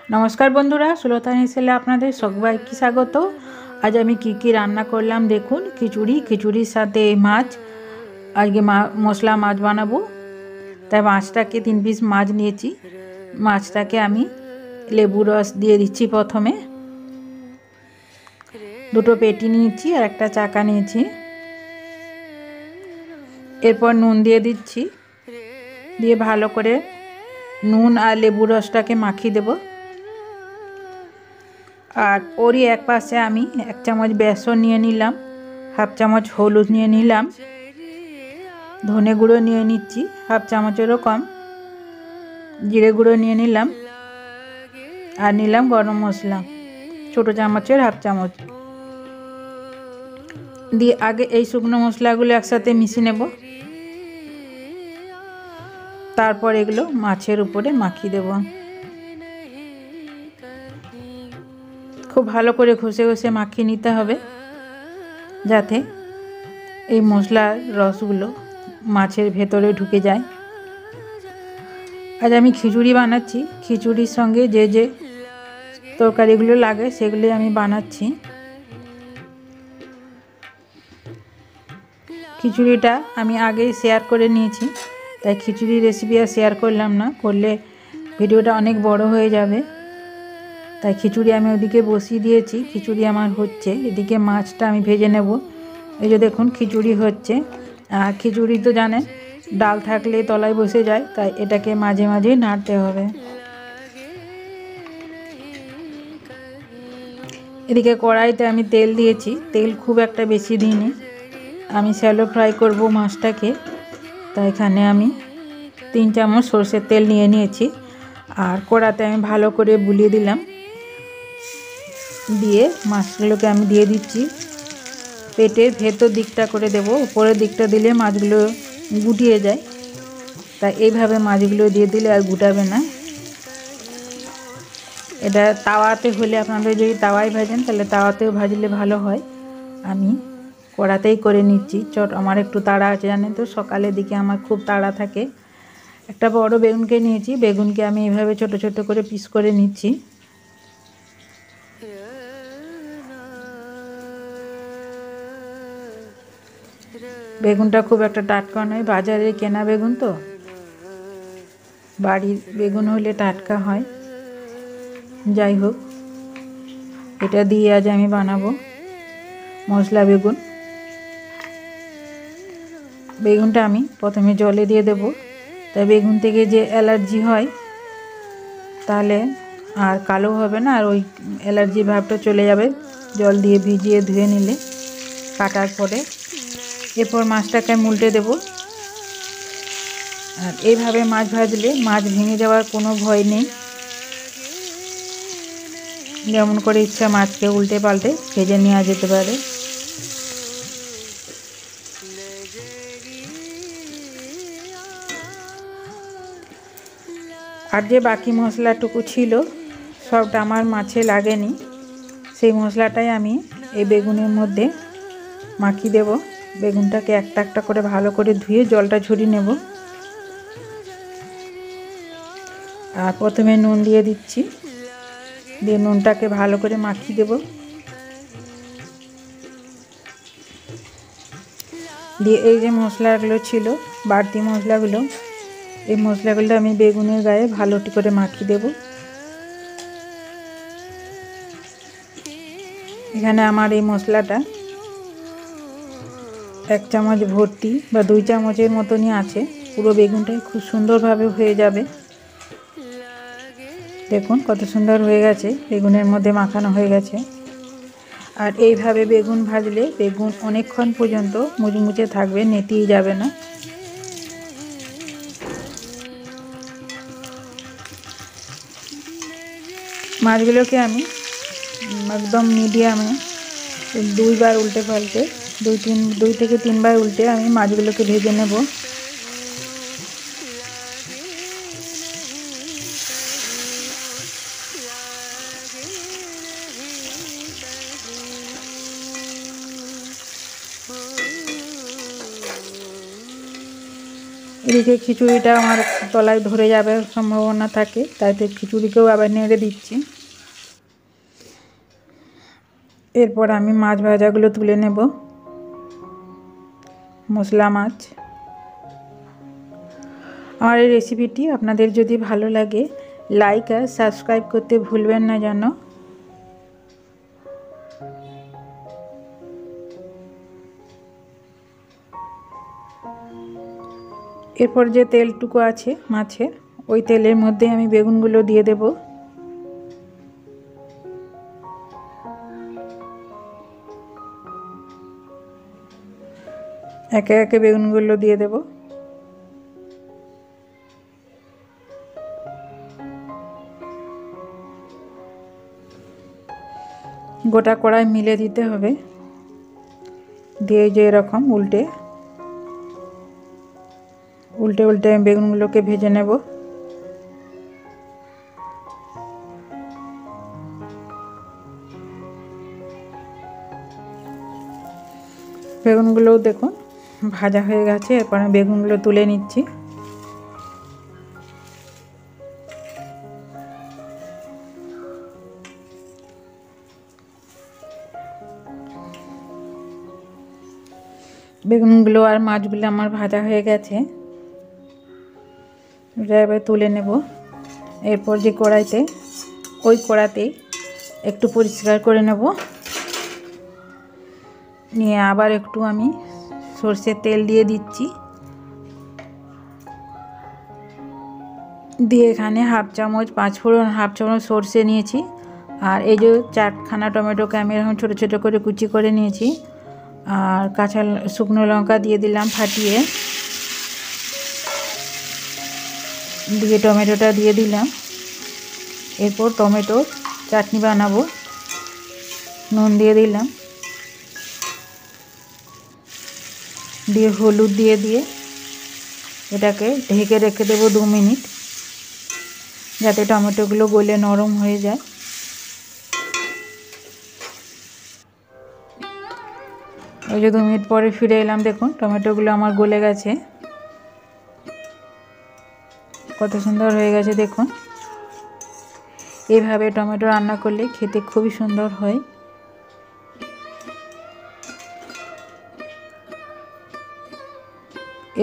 नमस्कार बंधुरा सुलता हेसेले आपनादेर सबाइके स्वागत। आज आमी की रान्ना करलाम देखुन। खिचुड़िर साथे माछ। आज के मशला माछ बानाबो। ताई माछटाके 3 पिस माछ नियेछि। माछटाके आमी लेबू रस दिए दिচ্ছি प्रथमे। दुटो पेटी नियेछि और एकटा चाका नियेछि। एरपर नुन दिए दिচ্ছি। दिए भालो करे नुन और लेबू रसटाके माखिয়ে देब। और ओरी एक पाशे आमी 1 चामच बेसन निये निलाम, हाफ चामच हलुद निये निलाम, धने गुड़ो निये निচ্ছি हाफ चामचेरो कम, जिरे गुड़ो निये निलाम और निलाम गरम मसला छोटो चामचेर हाफ चामच दिए आगे এই শুকনো মশলাগুলো একসাথে মিশিয়ে নেব। তারপর এগুলো মাছের উপরে মাখিয়ে দেব। খুব ভালো করে ঘষে ঘষে মাখিয়ে নিতে হবে যাতে এই মশলার রসগুলো মাছের ভেতরে ঢুকে যায়। আজ আমি খিচুড়ি বানাচ্ছি। খিচুড়ির সঙ্গে যে যে তরকারিগুলো লাগে সেগুলো আমি বানাচ্ছি। খিচুড়িটা আমি আগেই শেয়ার করে নিয়েছি, তাই খিচুড়ি রেসিপি আর শেয়ার করলাম না, করলে ভিডিওটা অনেক বড় হয়ে যাবে। তাই খিচুড়ি আমি ওদিকে বসিয়ে দিয়েছি। খিচুড়ি আমার হচ্ছে, এদিকে মাছটা আমি ভেজে নেব। এই যে দেখুন খিচুড়ি হচ্ছে। আর খিচুড়ি তো জানেন ডাল থাকলে তলায় বসে যায়, তাই এটাকে মাঝে মাঝে নাড়তে হবে। এদিকে কড়াইতে আমি তেল দিয়েছি। তেল খুব একটা বেশি দিইনি, আমি শ্যালো ফ্রাই করব মাছটাকে। তাই এখানে আমি 3 চামচ সরষের তেল নিয়ে নিয়েছি। আর কড়াতে আমি ভালো করে বুলিয়ে দিলাম। দিয়ে মাছগুলোকে আমি দিয়ে দিচ্ছি। পেটের ভেতর দিকটা করে দেব, উপরের দিকটা দিলে মাছগুলো গুটিয়ে যায়। তাই এইভাবে মাছগুলো দিয়ে দিলে আর গুটাবে না। এটা তাওয়াতে হলে আপনারা যদি তাওয়ায় ভাজেন তাহলে তাওয়াতেও ভাজলে ভালো হয়। আমি কড়াতেই করে নিচ্ছি। আমার একটু তাড়া আছে জানেন তো, সকালের দিকে আমার খুব তাড়া থাকে। একটা বড় বেগুনকে নিয়েছি। বেগুনকে আমি এইভাবে ছোট ছোট করে পিস করে নিচ্ছি। বেগুনটা খুব একটা টাটকা নয়, বাজারে কেনা বেগুন তো, বাড়ির বেগুন হলে টাটকা হয়। যাই হোক, এটা দিয়ে আজ আমি বানাবো মশলা বেগুন। বেগুনটা আমি প্রথমে জলে দিয়ে দেব। তাই বেগুন থেকে যে অ্যালার্জি হয় তাহলে আর কালো হবে না, আর ওই অ্যালার্জি ভাবটা চলে যাবে জল দিয়ে ভিজিয়ে ধুয়ে নিলে কাটার পরে। এরপর মাছটাকে আমি উল্টে দেব। আর এইভাবে মাছ ভাজলে মাছ ভেঙে যাওয়ার কোনো ভয় নেই। যেমন করে ইচ্ছা মাছকে উল্টে পাল্টে ভেজে নেওয়া যেতে পারে। আর যে বাকি মশলাটুকু ছিল সবটা আমার মাছে লাগেনি, সেই মশলাটাই আমি এই বেগুনের মধ্যে মাখিয়ে দেব। বেগুনটাকে একটা একটা করে ভালো করে ধুয়ে জলটা ঝরিয়ে নেব। আর প্রথমে নুন দিয়ে দিচ্ছি। দিয়ে নুনটাকে ভালো করে মাখিয়ে দেব। দিয়ে এই যে মশলাগুলো ছিল বাড়তি মশলাগুলো, এই মশলাগুলো আমি বেগুনের গায়ে ভালো করে মাখিয়ে দেব। এখানে আমার এই মশলাটা 1 চামচ ভর্তি বা 2 চামচের মতনই আছে। পুরো বেগুনটাই খুব সুন্দরভাবে হয়ে যাবে। দেখুন কত সুন্দর হয়ে গেছে, বেগুনের মধ্যে মাখানো হয়ে গেছে। আর এইভাবে বেগুন ভাজলে বেগুন অনেকক্ষণ পর্যন্ত মুচমুচে থাকবে, নেতিয়ে যাবে না। মাছগুলোকে আমি একদম মিডিয়ামে 2 বার উল্টে পাল্টে 2 থেকে 3 বার উল্টে আমি মাছগুলোকে ভেজে নেব। এদিকে খিচুড়িটা আমার তলায় ধরে যাবার সম্ভাবনা থাকে, তাইতে খিচুড়িকেও আবার নেড়ে দিচ্ছি। এরপর আমি মাছ ভাজাগুলো তুলে নেব। মশলা মাছ। আমার এই রেসিপিটি আপনাদের যদি ভালো লাগে লাইক আর সাবস্ক্রাইব করতে ভুলবেন না যেন। এরপর যে তেলটুকু আছে মাছের, ওই তেলের মধ্যে আমি বেগুনগুলো দিয়ে দেব। একে একে বেগুনগুলো দিয়ে দেব। গোটা কড়াই মিলে দিতে হবে, দিয়ে যে এরকম উল্টে উল্টে উল্টে বেগুনগুলোকে ভেজে নেব। বেগুনগুলোও দেখুন ভাজা হয়ে গেছে। এরপর আমি বেগুনগুলো তুলে নিচ্ছি। বেগুনগুলো আর মাছগুলো আমার ভাজা হয়ে গেছে, এবার তুলে নেব। এরপর যে কড়াইতে, ওই কড়াতেই একটু পরিষ্কার করে নেব, নিয়ে আবার একটু আমি সরষের তেল দিয়ে দিচ্ছি। দিয়ে এখানে হাফ চামচ পাঁচফোড়ন, হাফ চামচ সরষে নিয়েছি। আর এই যে 4খানা টমেটোকে আমি এরকম ছোটো ছোটো করে কুচি করে নিয়েছি। আর কাঁচা শুকনো লঙ্কা দিয়ে দিলাম ফাটিয়ে, দিয়ে টমেটোটা দিয়ে দিলাম। এরপর টমেটোর চাটনি বানাবো। নুন দিয়ে দিলাম, দিয়ে হলুদ দিয়ে এটাকে ঢেকে রেখে দেবো 2 মিনিট, যাতে টমেটোগুলো গলে নরম হয়ে যায়। ওই যে 2 মিনিট পরে ফিরে এলাম, দেখুন টমেটোগুলো আমার গলে গেছে, কত সুন্দর হয়ে গেছে দেখুন। এইভাবে টমেটো রান্না করলে খেতে খুবই সুন্দর হয়।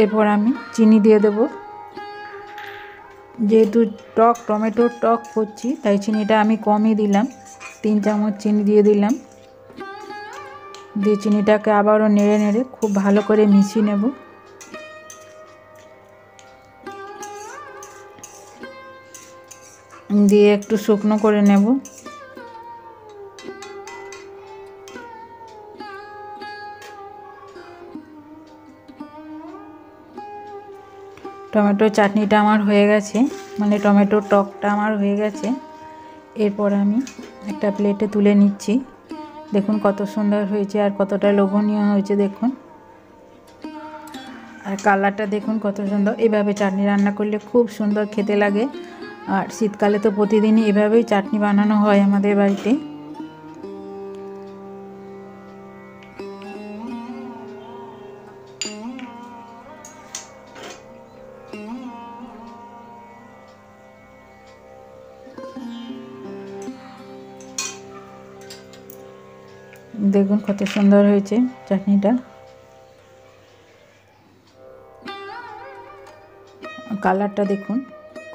এরপর আমি চিনি দিয়ে দেব। যেহেতু টমেটোর টক করছি, তাই চিনিটা আমি কমই দিলাম, 3 চামচ চিনি দিয়ে দিলাম। দিয়ে চিনিটাকে আবারও নেড়ে নেড়ে খুব ভালো করে মিশিয়ে নেব। দিয়ে একটু শুকনো করে নেব। টমেটো চাটনিটা আমার হয়ে গেছে, মানে টমেটোর টকটা আমার হয়ে গেছে। এরপর আমি একটা প্লেটে তুলে নিচ্ছি। দেখুন কত সুন্দর হয়েছে আর কতটা লোভনীয় হয়েছে দেখুন। আর কালারটা দেখুন কত সুন্দর। এভাবে চাটনি রান্না করলে খুব সুন্দর খেতে লাগে। আর শীতকালে তো প্রতিদিনই এভাবেই চাটনি বানানো হয় আমাদের বাড়িতে। দেখুন কত সুন্দর হয়েছে চাটনিটা। কালারটা দেখুন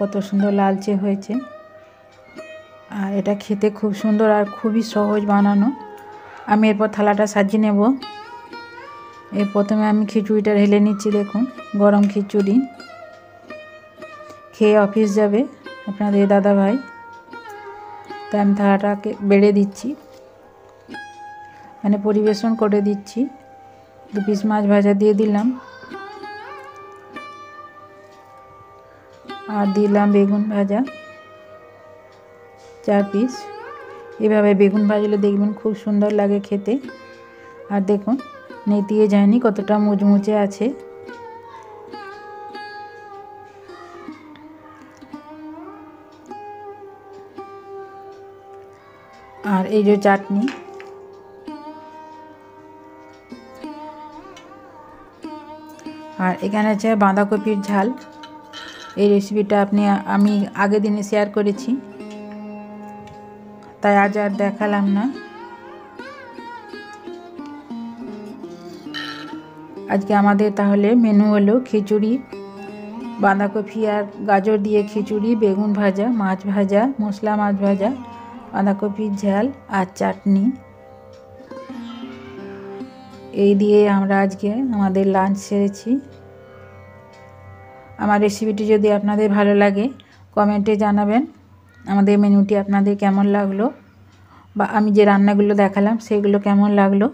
কত সুন্দর লালচে হয়েছে। আর এটা খেতে খুব সুন্দর আর খুবই সহজ বানানো। আমি এরপর থালাটা সাজিয়ে নেব। এর প্রথমে আমি খিচুড়িটা ঢেলে নিচ্ছি, দেখুন গরম খিচুড়ি। খেয়ে অফিস যাবে আপনাদের দাদা ভাই, তাই আমি থালাটাকে বেড়ে দিচ্ছি, মানে পরিবেশন করে দিচ্ছি। 2 পিস মাছ ভাজা দিয়ে দিলাম, আর দিলাম বেগুন ভাজা 4 পিস। এভাবে বেগুন ভাজলে দেখবেন খুব সুন্দর লাগে খেতে। আর দেখুন নেতিয়ে যায়নি, কতটা মুচমুচে আছে। আর এই যে চাটনি, আর এখানে আছে বাঁধাকপির ঝাল। এই রেসিপিটা আমি আগের দিনে শেয়ার করেছি, তাই আজ আর দেখালাম না। আজকে আমাদের তাহলে মেনু হলো খিচুড়ি, বাঁধাকপি আর গাজর দিয়ে খিচুড়ি, বেগুন ভাজা, মাছ ভাজা, মশলা মাছ ভাজা, বাঁধাকপির ঝাল আর চাটনি। এই দিয়ে আমরা আজকে আমাদের লাঞ্চ সেরেছি। আমার রেসিপিটি যদি আপনাদের ভালো লাগে কমেন্টে জানাবেন আমাদের মেনুটি আপনাদের কেমন লাগলো, বা আমি যে রান্নাগুলো দেখালাম সেগুলো কেমন লাগলো।